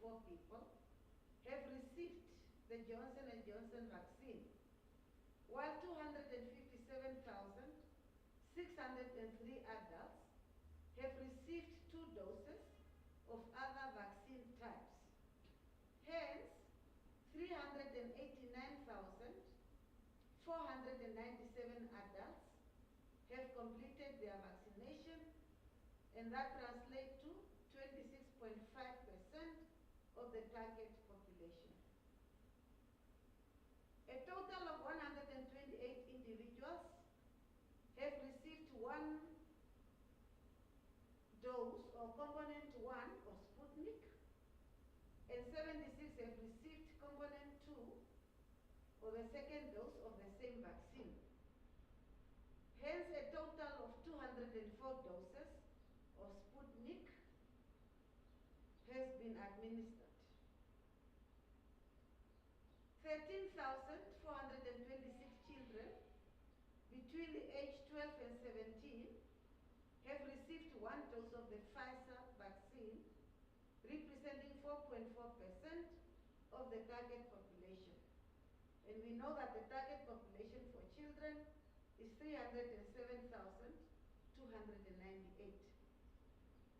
204 people have received the Johnson & Johnson vaccine, while 257,603 adults have received 2 doses of other vaccine types. Hence, 389,497 adults have completed their vaccination, and that translates to 26.5% of the target population. A total of 128 individuals have received 1 dose or component 1 of Sputnik, and 76 have received component 2 or the second dose of the same vaccine. Hence, a total of 204 doses of Sputnik has been administered. 13,426 children between the age 12 and 17 have received 1 dose of the Pfizer vaccine, representing 4.4% of the target population. And we know that the target population for children is 307,298.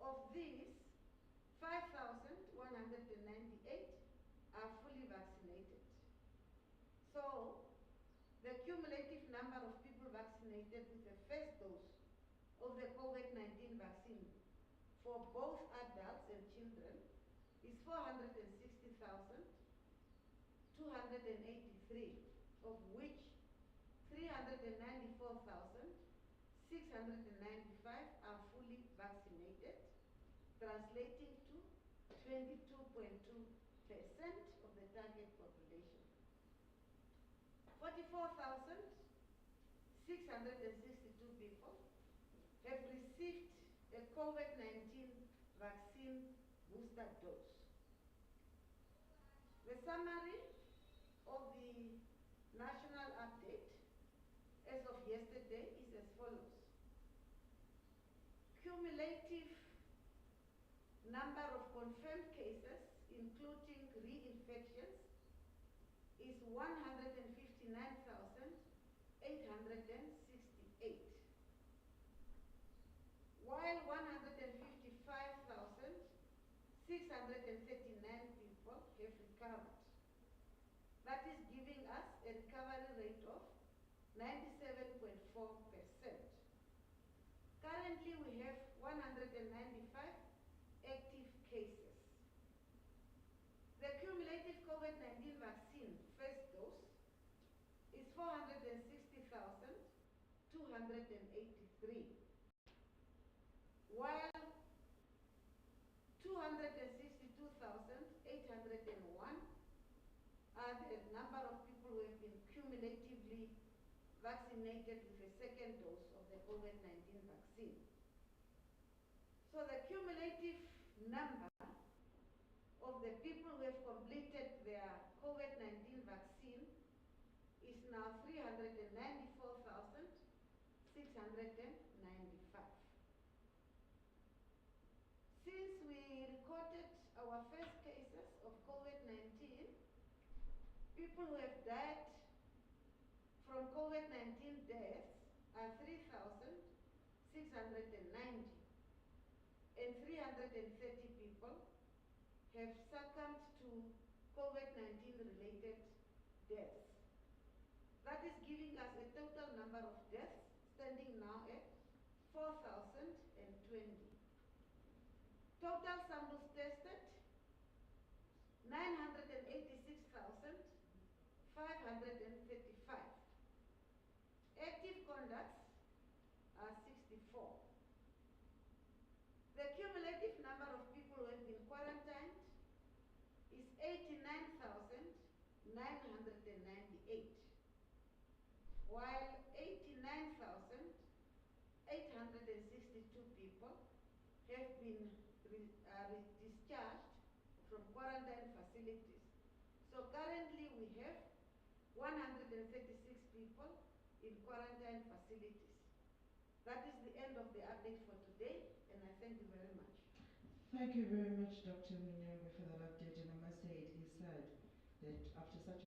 Of these, 5,198 are fully vaccinated. So, the cumulative number of people vaccinated with the first dose of the COVID-19 vaccine for both adults and children is 460,283, of which 394,695 are fully vaccinated, translating to 22.2% of the target population. 44,662 people have received a COVID-19 vaccine booster dose. The summary of the national update as of yesterday is as follows. Cumulative number of confirmed cases, including reinfections, is 159,868. While 155,639 people have recovered. That is giving us a recovery rate of 97.4%. Currently, we have 195 active cases. The cumulative COVID-19 vaccine first dose is 460,283, while 262,801 are the number of people who have been cumulatively vaccinated with a second dose of the COVID-19 vaccine. So the cumulative number of the people who have completed their COVID-19 vaccine is now 394,695. Since we recorded our first cases of COVID-19, people who have died from COVID-19 deaths are 3,690, and 330 people have succumbed to COVID-19 related deaths. That is giving us a total number of deaths standing now at 4,020. Total samples tested, 986,535. Active contacts are 64. The cumulative number of people who have been quarantined is 89,998, while 89,862 people have been discharged from quarantine facilities. So currently we have 136 people in quarantine facilities. That is the end of the update for today, and I thank you very much. Thank you very much, Dr. Munyangwe, for that update. And I must say, it is sad that after such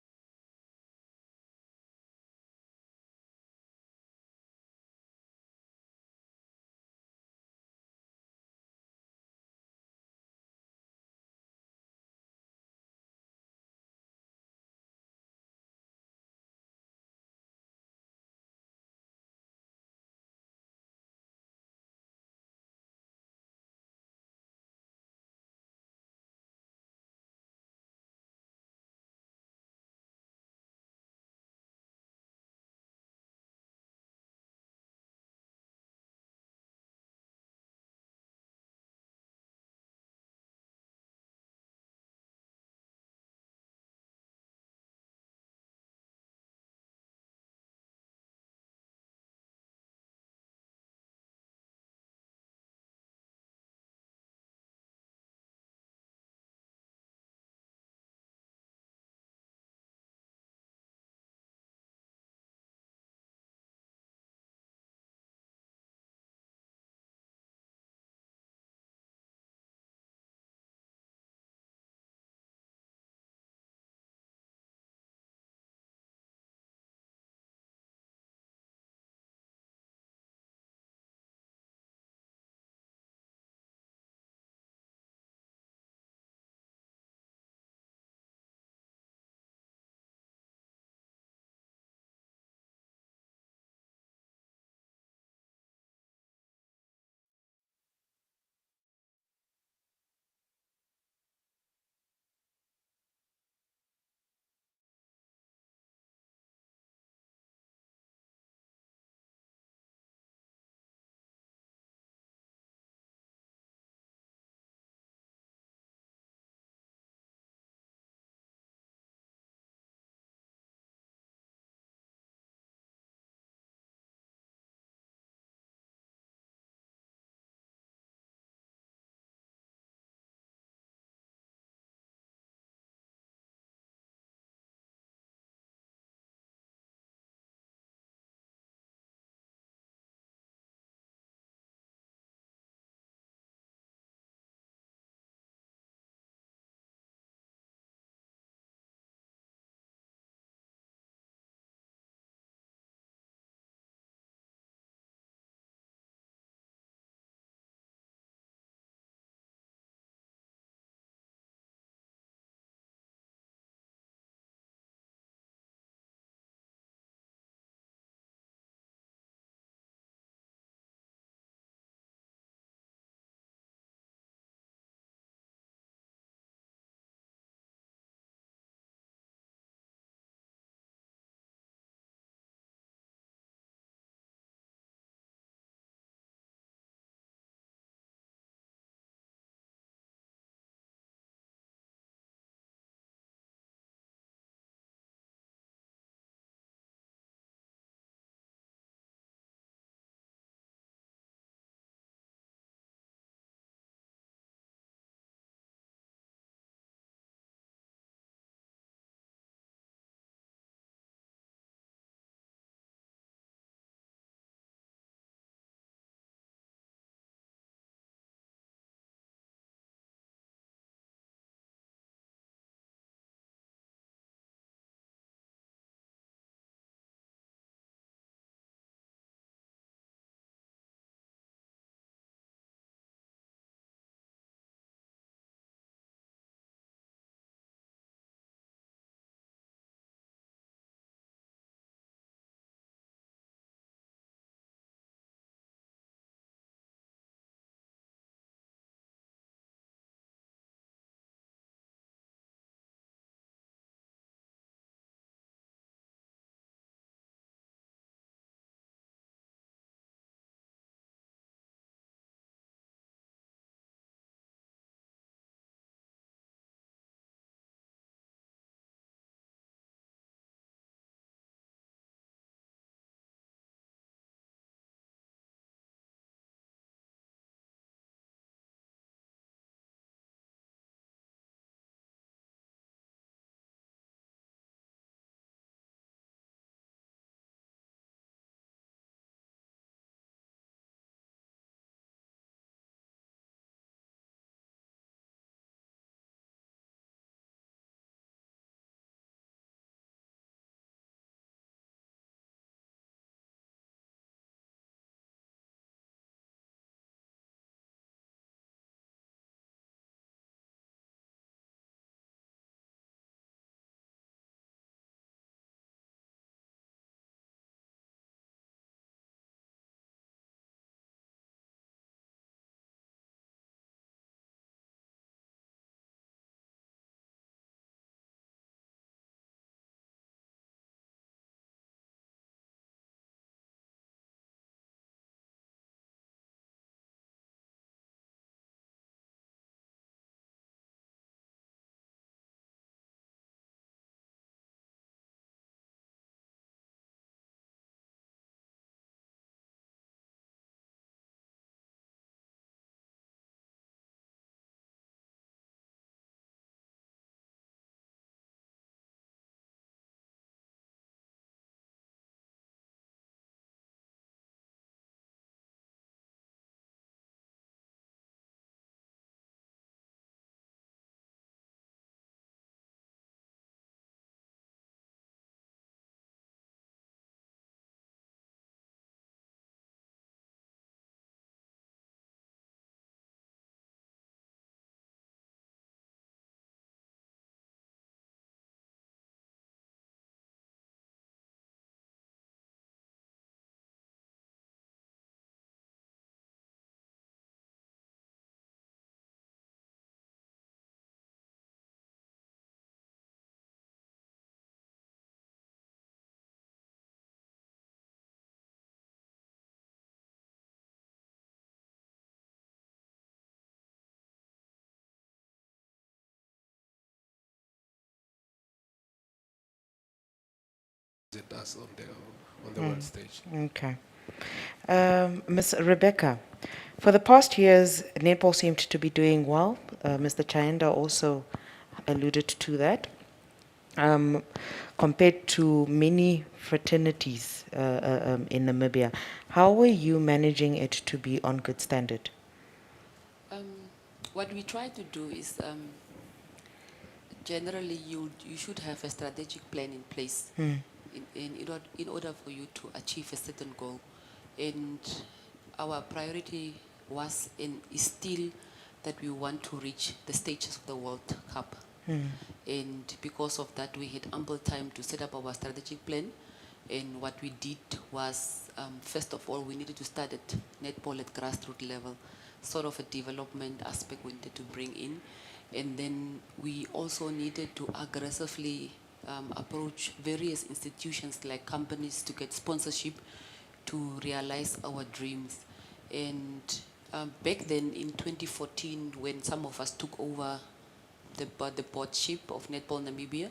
represent us on the world stage. Okay. Ms. Rebecca, for the past years, netball seemed to be doing well. Mr. Chaenda also alluded to that. Compared to many fraternities in Namibia, how were you managing it to be on good standard? What we try to do is generally you should have a strategic plan in place in order for you to achieve a certain goal. And our priority was and is still that we want to reach the stages of the World Cup. And because of that, we had ample time to set up our strategic plan. And what we did was, first of all, we needed to start at netball at grassroots level, sort of a development aspect we needed to bring in. And then we also needed to aggressively approach various institutions like companies to get sponsorship to realize our dreams. And back then in 2014, when some of us took over the boardship of Netball Namibia,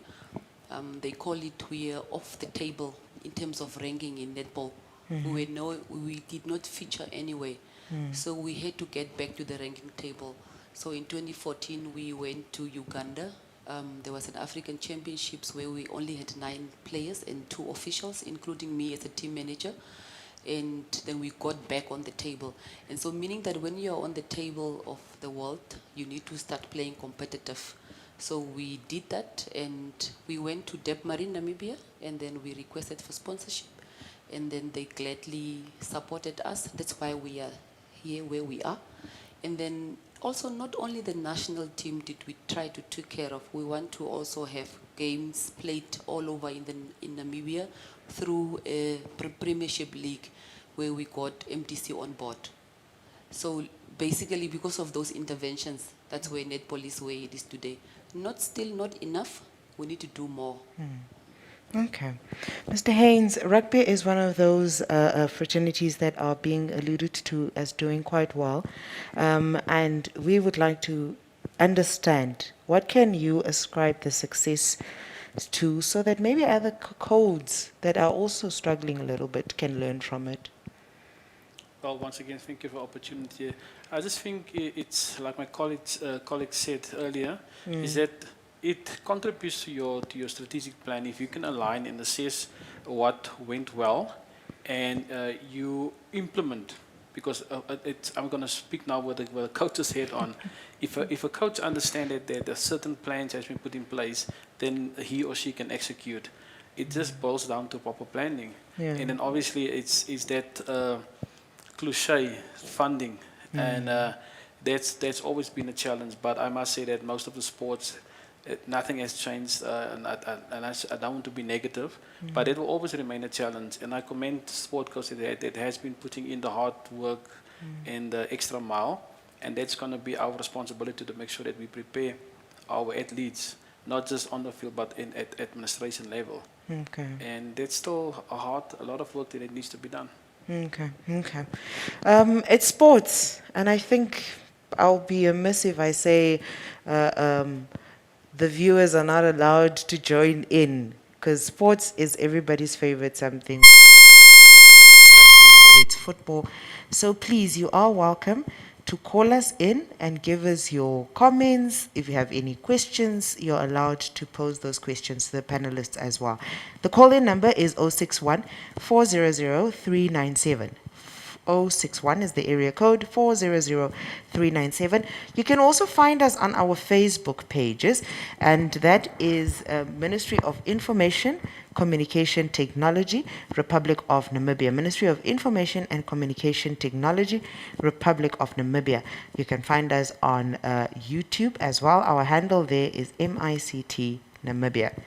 they call it we are off the table in terms of ranking in netball. We did not feature anywhere. So we had to get back to the ranking table. So in 2014, we went to Uganda. There was an African Championships where we only had 9 players and 2 officials, including me as a team manager. And then we got back on the table. And so meaning that when you're on the table of the world, you need to start playing competitive. So we did that, and we went to Debmarine, Namibia, and then we requested for sponsorship. And then they gladly supported us. That's why we are here where we are. And then also not only the national team did we try to take care of, we want to also have games played all over in Namibia through a Premiership League where we got MTC on board. So basically because of those interventions, that's where netball is where it is today. Still not enough, we need to do more. Okay. Mr. Haynes, rugby is one of those fraternities that are being alluded to as doing quite well. And we would like to understand, what can you ascribe the success to so that maybe other codes that are also struggling a little bit can learn from it? Well, once again, thank you for the opportunity. I just think it's like my colleague said earlier, is that it contributes to your strategic plan if you can align and assess what went well and you implement. Because I'm going to speak now with the coach's head on. If a coach understands that a certain plans has been put in place, then he or she can execute. It just boils down to proper planning. Yeah. And then obviously it's that cliche funding, and that's always been a challenge. But I must say that most of the sports, nothing has changed, and I don't want to be negative, but it will always remain a challenge. And I commend sport coaches that has been putting in the hard work and the extra mile, and that's going to be our responsibility to make sure that we prepare our athletes, not just on the field, but at administration level. Okay. And that's still a lot of work that needs to be done. Okay. It's sports, and I think I'll be amiss if I say the viewers are not allowed to join in, because sports is everybody's favorite something. Whether it's football. So please, you are welcome to call us in and give us your comments. If you have any questions, you're allowed to pose those questions to the panelists as well. The call-in number is 061 400 397. 061 is the area code, 400 397. You can also find us on our Facebook pages, and that is Ministry of Information, Communication Technology, Republic of Namibia. Ministry of Information and Communication Technology, Republic of Namibia. You can find us on YouTube as well. Our handle there is MICT Namibia.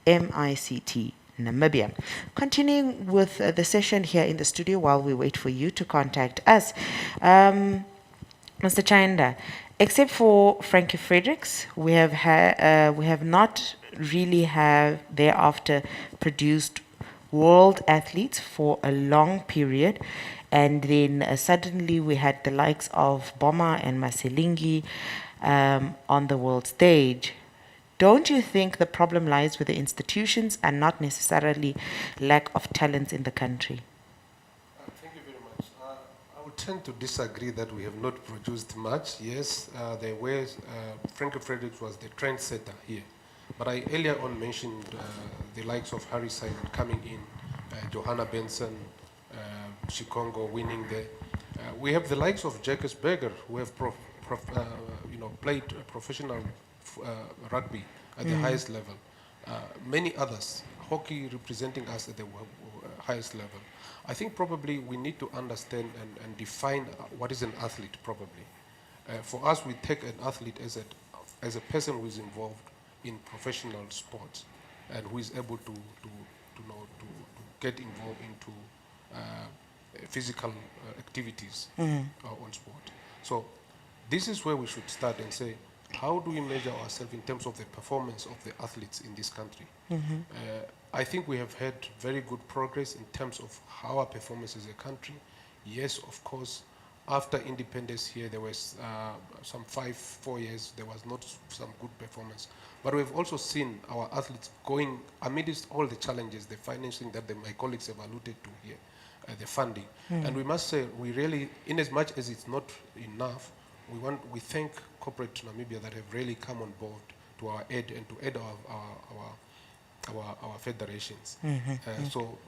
MICT Namibia. Continuing with the session here in the studio while we wait for you to contact us. Mr. Chaenda, except for Frankie Fredericks, we have not really thereafter produced world athletes for a long period, and then suddenly we had the likes of Boma and Maselingi on the world stage. Don't you think the problem lies with the institutions and not necessarily lack of talent in the country? Thank you very much. I would tend to disagree that we have not produced much. Yes, there were, Frankie Fredericks was the trendsetter here. But I earlier on mentioned the likes of Harry Simon coming in, Johanna Benson, Shikongo winning there. We have the likes of Jacques Berger, who have played professional rugby at the highest level. Many others, hockey representing us at the highest level. I think probably we need to understand and define what is an athlete probably. For us, we take an athlete as a person who is involved in professional sports and who is able to get involved into physical activities on sport. So this is where we should start and say, how do we measure ourselves in terms of the performance of the athletes in this country? I think we have had very good progress in terms of our performance as a country. Yes, of course, after independence here, there was some 4 years, there was not some good performance. But we've also seen our athletes going, amidst all the challenges, the financing that my colleagues have alluded to here, the funding. And we must say, we really, in as much as it's not enough, we thank corporate Namibia that have really come on board to our aid and to aid our federations. So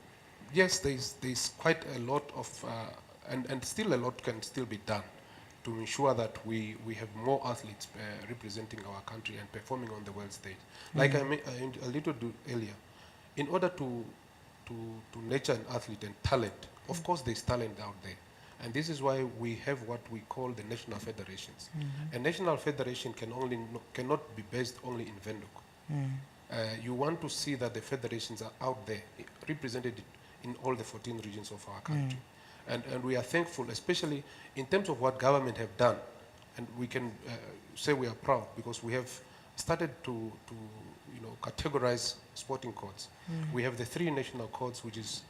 yes, there's quite a lot of, and still a lot can still be done to ensure that we have more athletes representing our country and performing on the world stage. Like I alluded to earlier, in order to nurture an athlete and talent, of course there's talent out there. And this is why we have what we call the national federations. A national federation cannot be based only in Windhoek. You want to see that the federations are out there, represented in all the 14 regions of our country. And we are thankful, especially in terms of what government have done. And we can say we are proud because we have started to categorize sporting codes. We have the 3 national codes, which is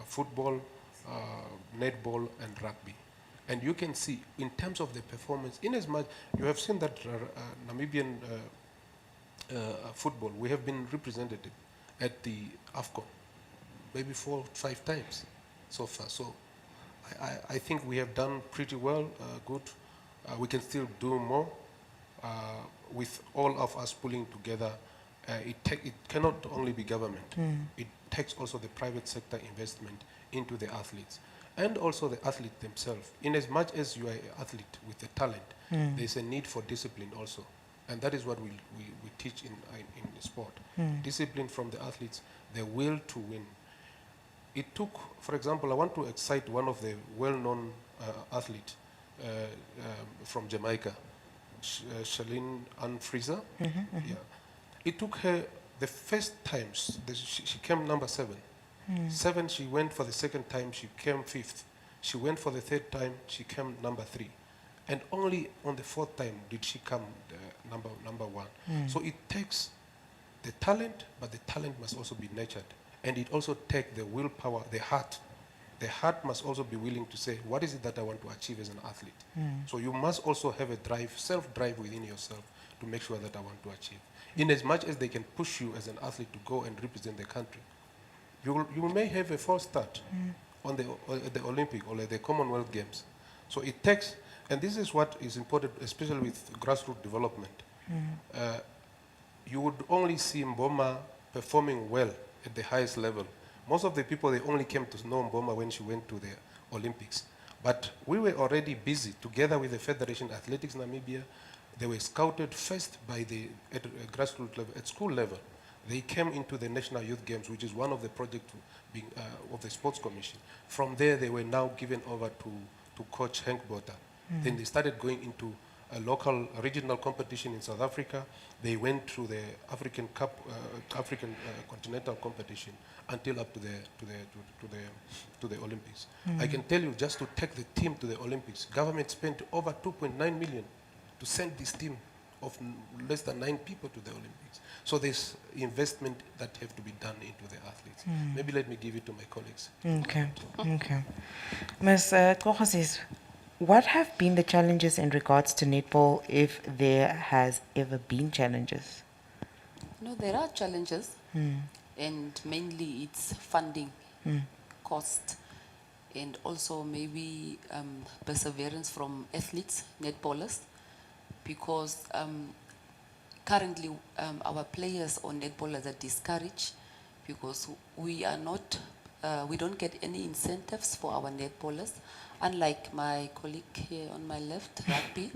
football, netball, and rugby. And you can see, in terms of the performance, in as much, you have seen that Namibian football, we have been represented at the AFCON, maybe 4 or 5 times so far. So I think we have done pretty well, good. We can still do more with all of us pulling together. It cannot only be government. It takes also the private sector investment into the athletes and also the athlete themselves. In as much as you are an athlete with the talent, there's a need for discipline also. And that is what we teach in sport. Discipline from the athletes, the will to win. It took, for example, I want to cite one of the well-known athletes from Jamaica, Shalene Ann Fraser. Yeah. It took her the first times, she came number 7. 7, she went for the second time, she came 5th. She went for the third time, she came number 3. And only on the 4th time did she come number 1. So it takes the talent, but the talent must also be nurtured. And it also takes the willpower, the heart. The heart must also be willing to say, what is it that I want to achieve as an athlete? So you must also have a drive, self-drive within yourself to make sure that I want to achieve. In as much as they can push you as an athlete to go and represent the country, you may have a false start on the Olympic or the Commonwealth Games. So it takes, and this is what is important, especially with grassroots development. You would only see Mboma performing well at the highest level. Most of the people, they only came to know Mboma when she went to the Olympics. But we were already busy together with the Federation Athletics Namibia. They were scouted first by at grassroots level, at school level. They came into the National Youth Games, which is one of the projects of the Sports Commission. From there, they were now given over to Coach Henk Botha. Then they started going into a local regional competition in South Africa. They went through the African Cup, African continental competition until up to the Olympics. I can tell you, just to take the team to the Olympics, government spent over 2.9 million to send this team of less than 9 people to the Olympics. So there's investment that have to be done into the athletes. Maybe let me give it to my colleagues. Okay. Ms. Tkokhosizwe, What have been the challenges in regards to netball, if there has ever been challenges? No, there are challenges, and mainly it's funding, cost, and also maybe perseverance from athletes, netballers, because currently our players or netballers are discouraged because we are not, we don't get any incentives for our netballers, unlike my colleague here on my left, rugby,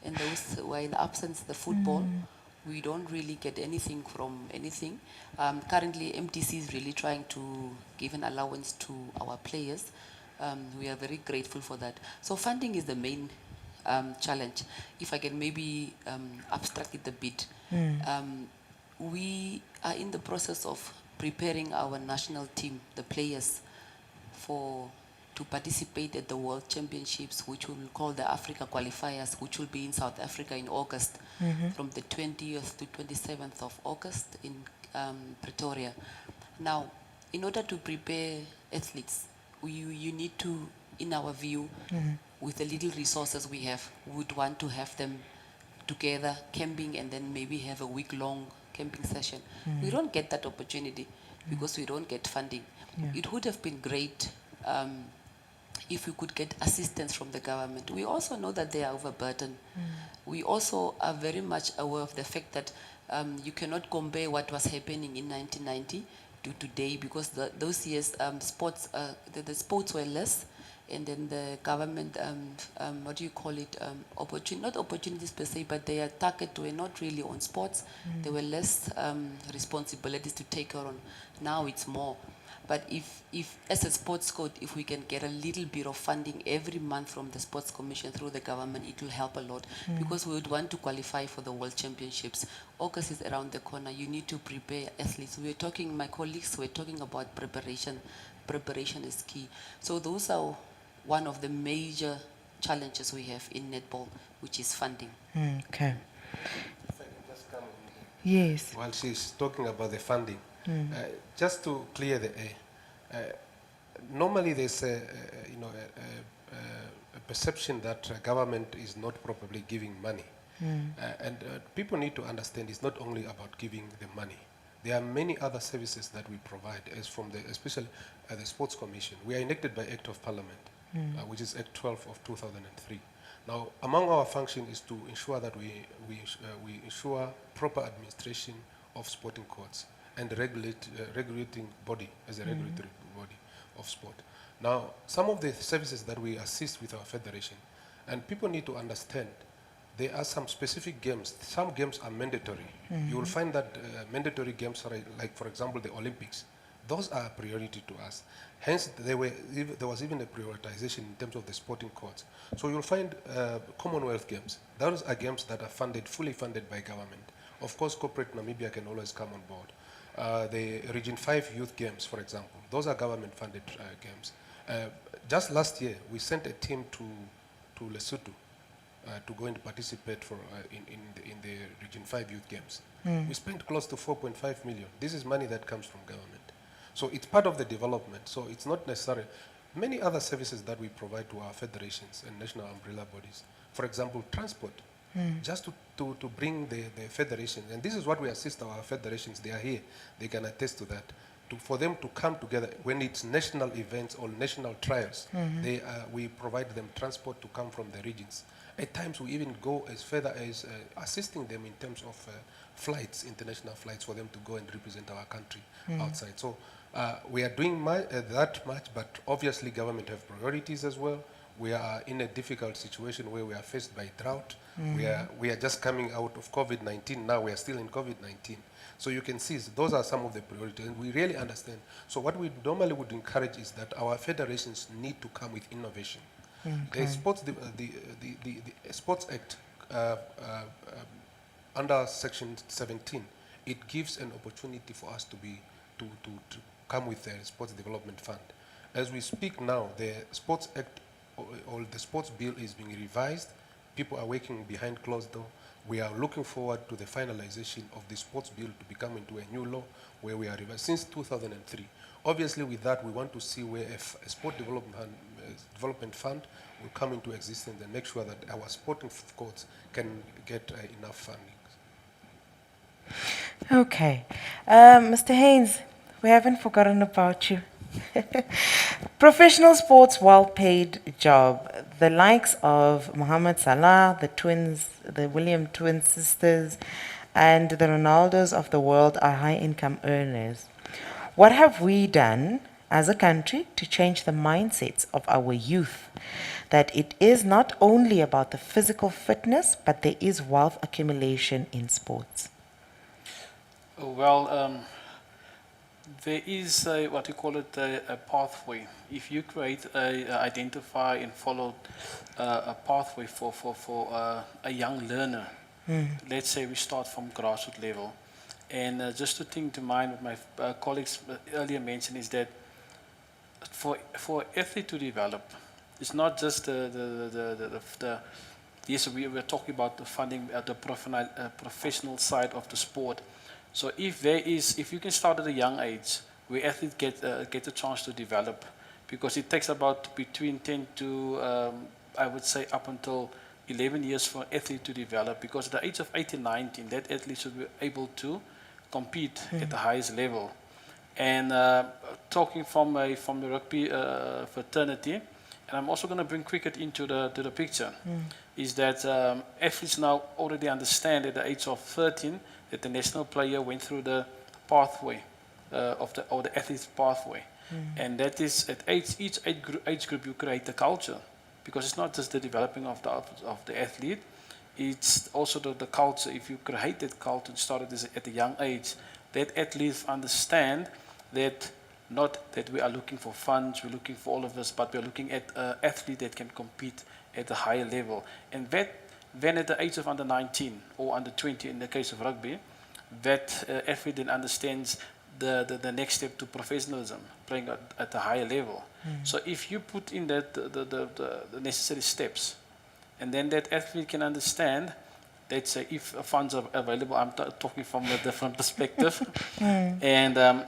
and those who are in absence, the football. We don't really get anything from anything. Currently, MTC is really trying to give an allowance to our players. We are very grateful for that. So funding is the main challenge. If I can maybe abstract it a bit, we are in the process of preparing our national team, the players, to participate at the World Championships, which we'll call the Africa qualifiers, which will be in South Africa in August, from the 20th to 27th of August in Pretoria. Now, in order to prepare athletes, you need to, in our view, with the little resources we have, would want to have them together camping and then maybe have a week-long camping session. We don't get that opportunity because we don't get funding. It would have been great if we could get assistance from the government. We also know that they are overburdened. We also are very much aware of the fact that you cannot compare what was happening in 1990 to today, because those years sports, the sports were less, and then the government, what do you call it, not opportunities per se, but their target were not really on sports. There were less responsibilities to take on. Now it's more. But if as a sports code, if we can get a little bit of funding every month from the Sports Commission through the government, it will help a lot, because we would want to qualify for the World Championships. August is around the corner. You need to prepare athletes. We're talking, my colleagues were talking about preparation. Preparation is key. So those are one of the major challenges we have in netball, which is funding. Okay. If I can just come in here. Yes. While she's talking about the funding, just to clear the air, normally there's a perception that government is not properly giving money. And people need to understand it's not only about giving the money. There are many other services that we provide, as from especially the Sports Commission. We are elected by Act of Parliament, which is Act 12 of 2003. Now, among our functions is to ensure that we ensure proper administration of sporting courts and regulating body as a regulatory body of sport. Now, some of the services that we assist with our federation, and people need to understand, there are some specific games. Some games are mandatory. You will find that mandatory games are like, for example, the Olympics. Those are a priority to us. Hence, there was even a prioritization in terms of the sporting courts. So you'll find Commonwealth Games. Those are games that are fully funded by government. Of course, corporate Namibia can always come on board. The Region 5 Youth Games, for example, those are government-funded games. Just last year, we sent a team to Lesotho to go and participate in the Region 5 Youth Games. We spent close to 4.5 million. This is money that comes from government. So it's part of the development. So it's not necessary. Many other services that we provide to our federations and national umbrella bodies. For example, transport. Just to bring the federations, and this is what we assist our federations, they are here, they can attest to that, for them to come together when it's national events or national trials. We provide them transport to come from the regions. At times we even go as further as assisting them in terms of flights, international flights, for them to go and represent our country outside. So we are doing that much, but obviously government have priorities as well. We are in a difficult situation where we are faced by drought. We are just coming out of COVID-19. Now we are still in COVID-19. So you can see those are some of the priorities, and we really understand. So what we normally would encourage is that our federations need to come with innovation. The Sports Act, under Section 17, it gives an opportunity for us to come with a sports development fund. As we speak now, the Sports Act or the sports bill is being revised. People are working behind closed door. We are looking forward to the finalization of the sports bill to become into a new law where we are revised since 2003. Obviously, with that, we want to see where a sport development Development Fund will come into existence and make sure that our sporting courts can get enough funding. Okay. Mr. Haynes, we haven't forgotten about you. Professional sports, well-paid job. The likes of Mohamed Salah, the twins, the William twin sisters, and the Ronaldos of the world are high-income earners. What have we done as a country to change the mindsets of our youth that it is not only about the physical fitness, but there is wealth accumulation in sports? Well, there is what you call it a pathway. If you identify and follow a pathway for a young learner, let's say we start from grassroots level, and just to think to mind what my colleagues earlier mentioned is that for athlete to develop, it's not just the yes, we were talking about the funding at the professional side of the sport. So if you can start at a young age, where athletes get a chance to develop, because it takes about between 10 to I would say up until 11 years for an athlete to develop, because at the age of 18, 19, that athlete should be able to compete at the highest level. And talking from the rugby fraternity, and I'm also going to bring cricket into the picture, is that athletes now already understand at the age of 13 that the national player went through the pathway of the athlete's pathway. And that is at each age group you create a culture, because it's not just the developing of the athlete, it's also the culture. If you create that culture and start it at a young age, that athletes understand that not that we are looking for funds, we're looking for all of this, but we're looking at an athlete that can compete at a higher level. And that then at the age of under 19 or under 20 in the case of rugby, that athlete then understands the next step to professionalism, playing at a higher level. So if you put in that the necessary steps, and then that athlete can understand, let's say if funds are available, I'm talking from a different perspective, and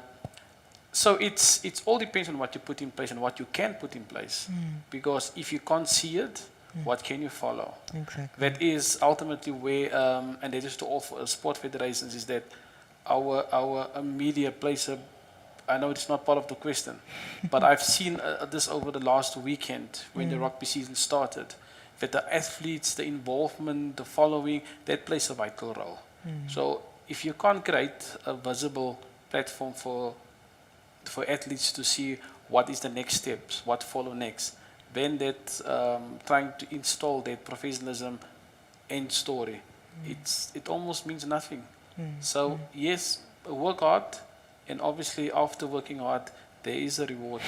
so it all depends on what you put in place and what you can put in place, because if you can't see it, what can you follow? Exactly. That is ultimately where, and that is to all sport federations, is that our media plays a, I know it's not part of the question, but I've seen this over the last weekend when the rugby season started, that the athletes, the involvement, the following, that plays a vital role. So if you can't create a visible platform for athletes to see what is the next steps, what follow next, then that trying to install that professionalism end story, it almost means nothing. So yes, work hard, and obviously after working hard, there is a reward.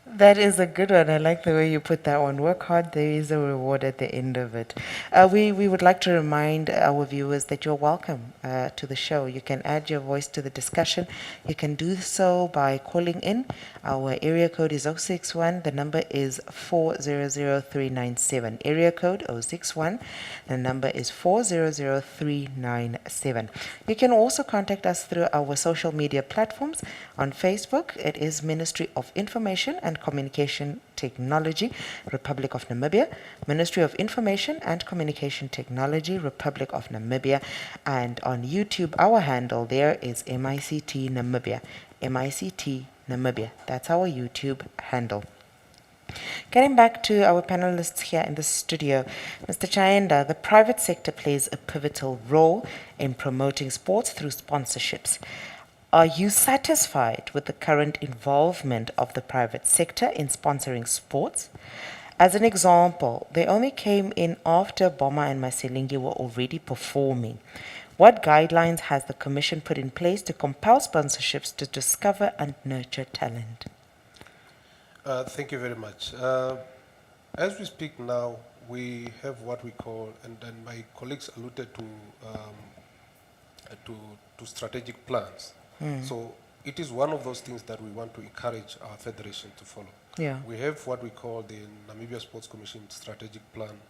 That is a good one. I like the way you put that one. Work hard, there is a reward at the end of it. We would like to remind our viewers that you're welcome to the show. You can add your voice to the discussion. You can do so by calling in. Our area code is 061. The number is 400397. Area code 061. The number is 400397. You can also contact us through our social media platforms. On Facebook, it is Ministry of Information and Communication Technology, Republic of Namibia, Ministry of Information and Communication Technology, Republic of Namibia, and on YouTube, our handle there is MICT Namibia, MICT Namibia. That's our YouTube handle. Getting back to our panelists here in the studio, Mr. Chayenda, the private sector plays a pivotal role in promoting sports through sponsorships. Are you satisfied with the current involvement of the private sector in sponsoring sports? As an example, they only came in after Boma and Maselingi were already performing. What guidelines has the Commission put in place to compel sponsorships to discover and nurture talent? Thank you very much. As we speak now, we have what we call, and my colleagues alluded to strategic plans. So it is one of those things that we want to encourage our federation to follow. Yeah. We have what we call the Namibia Sports Commission Strategic Plan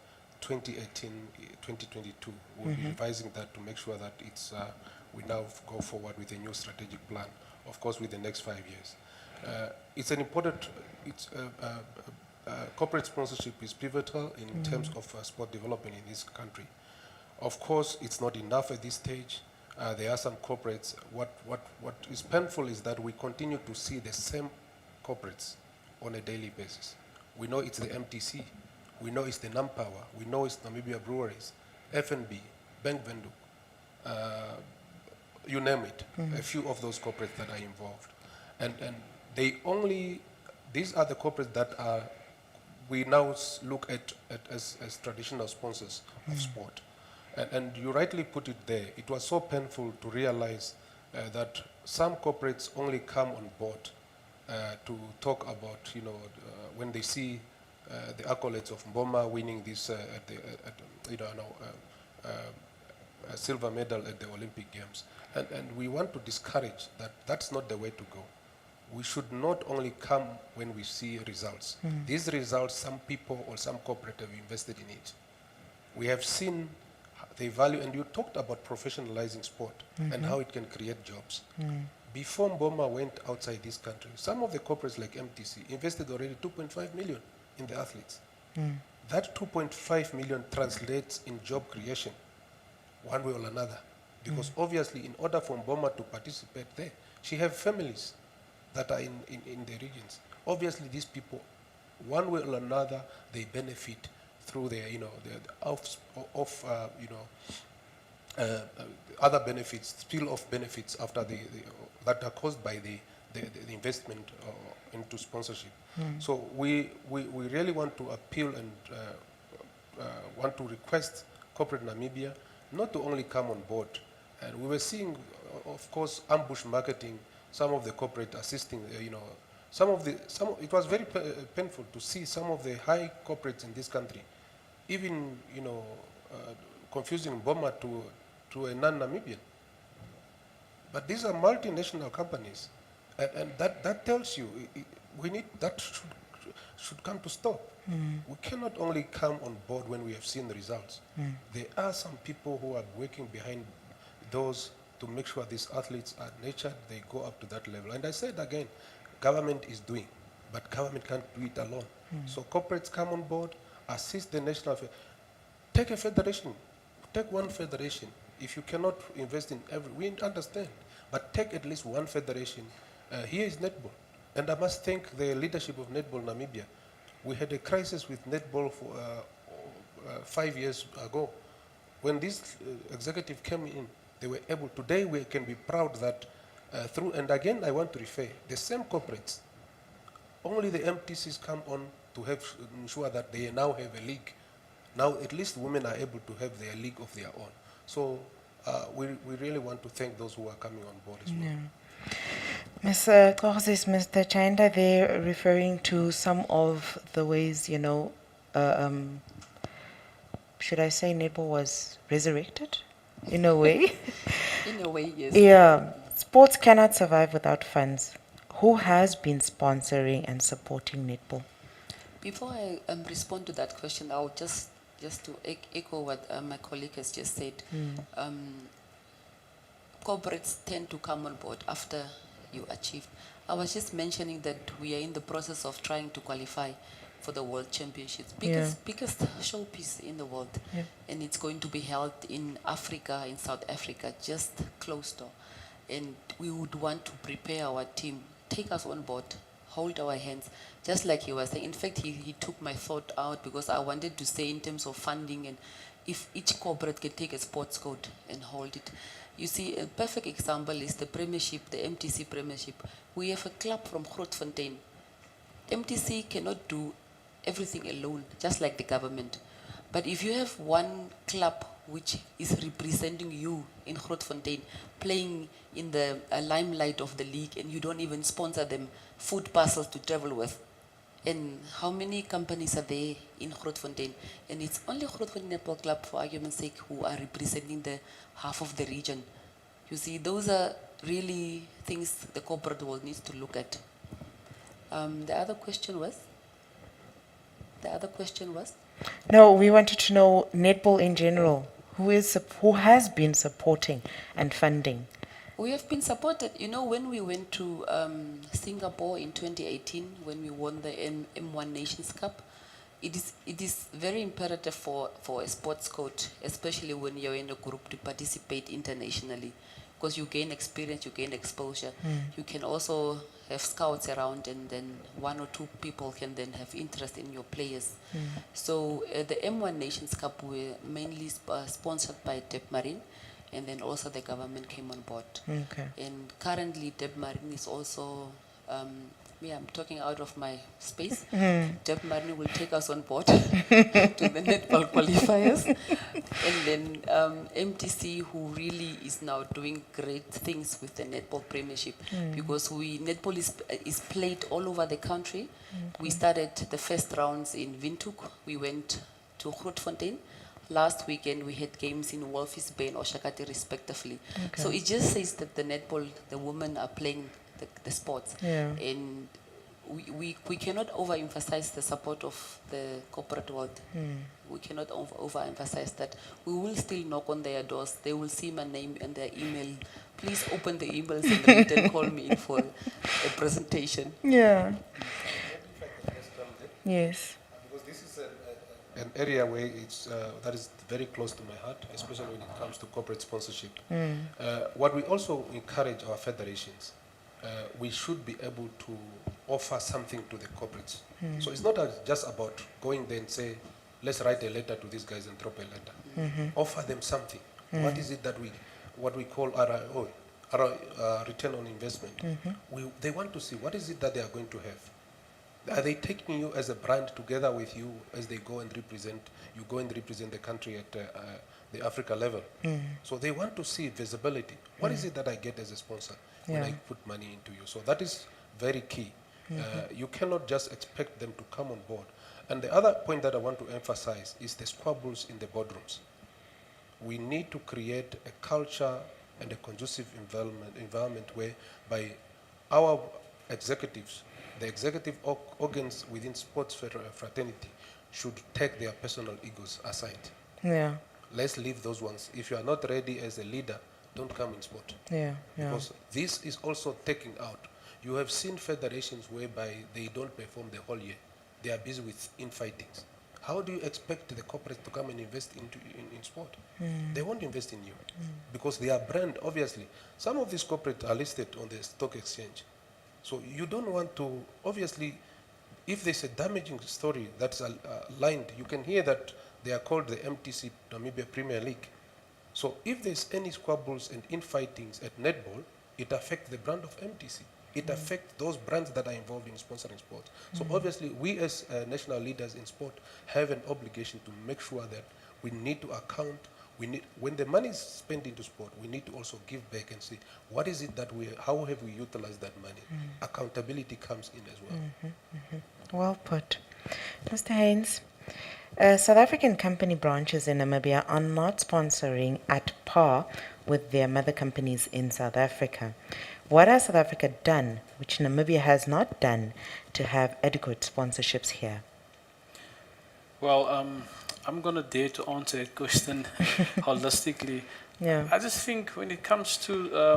2018-2022. We'll be revising that to make sure that it's we now go forward with a new strategic plan, of course, with the next 5 years. It's an important, corporate sponsorship is pivotal in terms of sport development in this country. Of course, it's not enough at this stage. There are some corporates. What is painful is that we continue to see the same corporates on a daily basis. We know it's the MTC. We know it's the Nampower. We know it's Namibia Breweries, FNB, Bank Windhoek, you name it, a few of those corporates that are involved. And they only, these are the corporates that are, we now look at as traditional sponsors of sport. And you rightly put it there. It was so painful to realize that some corporates only come on board to talk about, when they see the accolades of Mboma winning this a silver medal at the Olympic Games. And we want to discourage that. That's not the way to go. We should not only come when we see results. These results, some people or some corporate have invested in it. We have seen the value, and you talked about professionalizing sport and how it can create jobs. Before Mboma went outside this country, some of the corporates like MTC invested already 2.5 million in the athletes. That 2.5 million translates in job creation, one way or another. Because obviously, in order for Mboma to participate there, she has families that are in the regions. Obviously, these people, one way or another, they benefit through their, other benefits, spill-off benefits after that are caused by the investment into sponsorship. So we really want to appeal and want to request corporate Namibia not to only come on board. And we were seeing, of course, ambush marketing, some of the corporate assisting, it was very painful to see some of the high corporates in this country, even, confusing Mboma to a non-Namibian. But these are multinational companies. And that tells you, that should come to stop. We cannot only come on board when we have seen the results. There are some people who are working behind doors to make sure these athletes are nurtured, they go up to that level. And I said again, government is doing, but government can't do it alone. So corporates come on board, assist the national, take a federation, take one federation. If you cannot invest in we understand, but take at least one federation. Here is Netball. And I must thank the leadership of Netball Namibia. We had a crisis with Netball for 5 years ago. When this executive came in, they were able, today we can be proud that through, and again I want to refer, the same corporates, only the MTCs come on to have ensure that they now have a league. Now at least women are able to have their league of their own. So we really want to thank those who are coming on board as well. Mr. Chanda, they're referring to some of the ways, should I say Netball was resurrected in a way? In a way, yes. Yeah. Sports cannot survive without funds. Who has been sponsoring and supporting Netball? Before I respond to that question, I'll just to echo what my colleague has just said. Corporates tend to come on board after you achieve. I was just mentioning that we are in the process of trying to qualify for the World Championships, biggest showpiece in the world, and it's going to be held in Africa, in South Africa, just close door. And we would want to prepare our team, take us on board, hold our hands, just like he was saying. In fact, he took my thought out because I wanted to say in terms of funding and if each corporate can take a sports code and hold it. You see, a perfect example is the Premiership, the MTC Premiership. We have a club from Grootfontein. MTC cannot do everything alone, just like the government. But if you have one club which is representing you in Grootfontein, playing in the limelight of the league, and you don't even sponsor them food parcels to travel with, and how many companies are there in Grootfontein? And it's only Grootfontein Netball Club, for argument's sake, who are representing the half of the region. You see, those are really things the corporate world needs to look at. The other question was? No, we wanted to know Netball in general. Who has been supporting and funding We have been supported. You know, when we went to Singapore in 2018, when we won the M1 Nations Cup, it is very imperative for a sports coach, especially when you're in a group, to participate internationally, because you gain experience, you gain exposure. You can also have scouts around, and then 1 or 2 people can then have interest in your players. So the M1 Nations Cup were mainly sponsored by Deb Marine, and then also the government came on board. Okay. And currently Deb Marine is also, I'm talking out of my space. Deb Marine will take us on board to the netball qualifiers. And then MTC, who really is now doing great things with the netball premiership, because netball is played all over the country. We started the first rounds in Windhoek. We went to Grootfontein. Last weekend we had games in Walvis Bay and Oshakati respectively. Okay. So it just says that the netball, the women are playing the sports. Yeah. And we cannot overemphasize the support of the corporate world. We cannot overemphasize that. We will still knock on their doors. They will see my name and their email. Please open the emails and read and call me in for a presentation. Yeah. Maybe if I can just come there. Yes. Because this is an area where it's that is very close to my heart, especially when it comes to corporate sponsorship. What we also encourage our federations, we should be able to offer something to the corporates. So it's not just about going there and say, let's write a letter to these guys and drop a letter. Offer them something. What is it that what we call ROI, return on investment? They want to see what is it that they are going to have. Are they taking you as a brand together with you as they go and represent the country at the Africa level? So they want to see visibility. What is it that I get as a sponsor when I put money into you? So that is very key. You cannot just expect them to come on board. And the other point that I want to emphasize is the squabbles in the boardrooms. We need to create a culture and a conducive environment whereby our executives, the executive organs within sports fraternity, should take their personal egos aside. Yeah. Let's leave those ones. If you are not ready as a leader, don't come in sport. Yeah. Yeah. Because this is also taking out. You have seen federations whereby they don't perform the whole year. They are busy with infightings. How do you expect the corporates to come and invest in sport? They won't invest in you because their brand, obviously, some of these corporates are listed on the stock exchange. So you don't want to, obviously, if there's a damaging story that's aligned, you can hear that they are called the MTC Namibia Premier League. So if there's any squabbles and infightings at netball, it affects the brand of MTC. It affects those brands that are involved in sponsoring sports. So obviously, we as national leaders in sport have an obligation to make sure that we need to account. When the money is spent into sport, we need to also give back and see what is it that how have we utilized that money? Accountability comes in as well. Well put. Mr. Haynes, South African company branches in Namibia are not sponsoring at par with their mother companies in South Africa. What has South Africa done, which Namibia has not done, to have adequate sponsorships here? Well, I'm going to dare to answer that question holistically. Yeah. I just think when it comes to,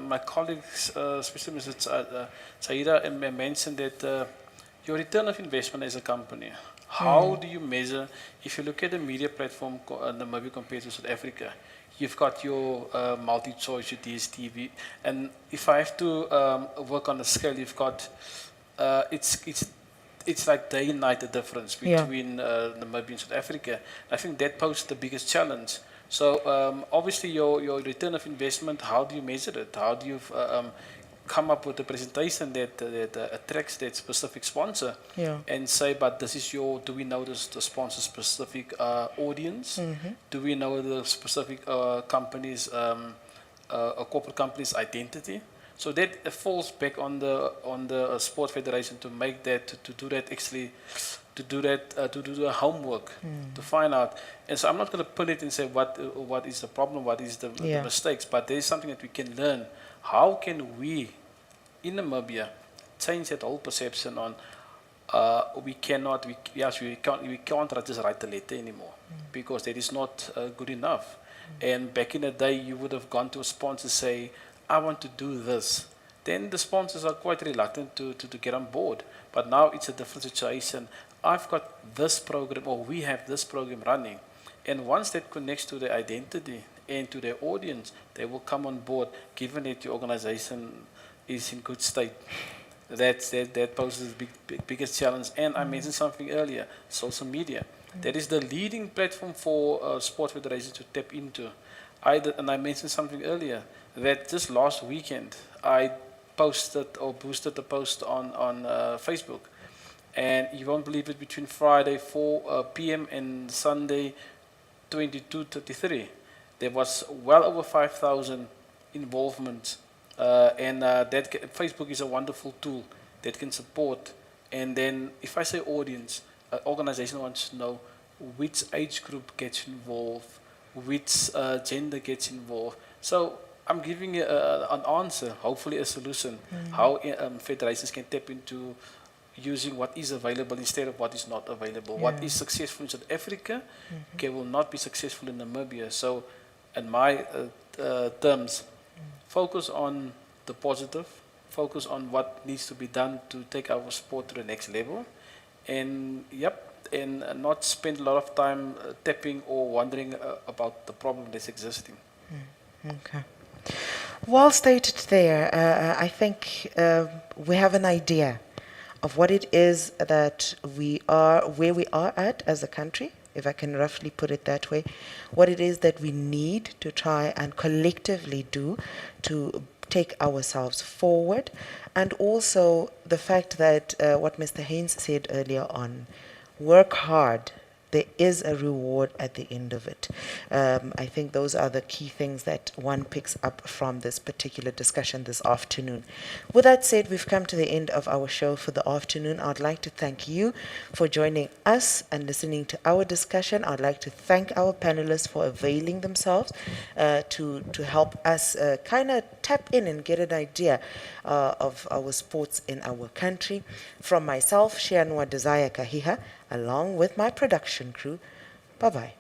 my colleagues, especially Mr. Saida, mentioned that your return of investment as a company, how do you measure, if you look at the media platform, Namibia compared to South Africa, you've got your multi-choice, your DSTV, and if I have to work on the scale, you've got, it's like day and night the difference between Namibia and South Africa. I think that poses the biggest challenge. So obviously your return of investment, how do you measure it? How do you come up with a presentation that attracts that specific sponsor and say, but this is do we know the sponsor specific audience? Do we know the specific company's, corporate company's identity? So that falls back on the sport federation to make that, to do the homework, to find out. And so I'm not going to put it and say what is the problem, what is the mistakes, but there is something that we can learn. How can we, in Namibia, change that whole perception on we can't just write the letter anymore because that is not good enough. And back in the day, you would have gone to a sponsor say, I want to do this, then the sponsors are quite reluctant to get on board. But now it's a different situation. I've got this program, or we have this program running. And once that connects to their identity and to their audience, they will come on board, given that your organization is in good state. That poses the biggest challenge. And I mentioned something earlier, social media. That is the leading platform for sport federations to tap into. And I mentioned something earlier, that just last weekend, I posted or boosted a post on Facebook. And you won't believe it, between Friday 4 p.m. and Sunday 22:33, there was well over 5,000 involvements. Facebook is a wonderful tool that can support. And then if I say audience, organization wants to know which age group gets involved, which gender gets involved. So I'm giving you an answer, hopefully a solution, how federations can tap into using what is available instead of what is not available. Yeah. What is successful in South Africa will not be successful in Namibia. So in my terms, focus on the positive, focus on what needs to be done to take our sport to the next level, and not spend a lot of time tapping or wondering about the problem that's existing. Okay. Well stated there. I think we have an idea of what it is that we are, where we are at as a country, if I can roughly put it that way, what it is that we need to try and collectively do to take ourselves forward, and also the fact that what Mr. Haynes said earlier on, work hard. There is a reward at the end of it. I think those are the key things that one picks up from this particular discussion this afternoon. With that said, we've come to the end of our show for the afternoon. I'd like to thank you for joining us and listening to our discussion. I'd like to thank our panelists for availing themselves to help us kind of tap in and get an idea of our sports in our country. From myself, Shianwa Desire Kahiha, along with my production crew. Bye-bye.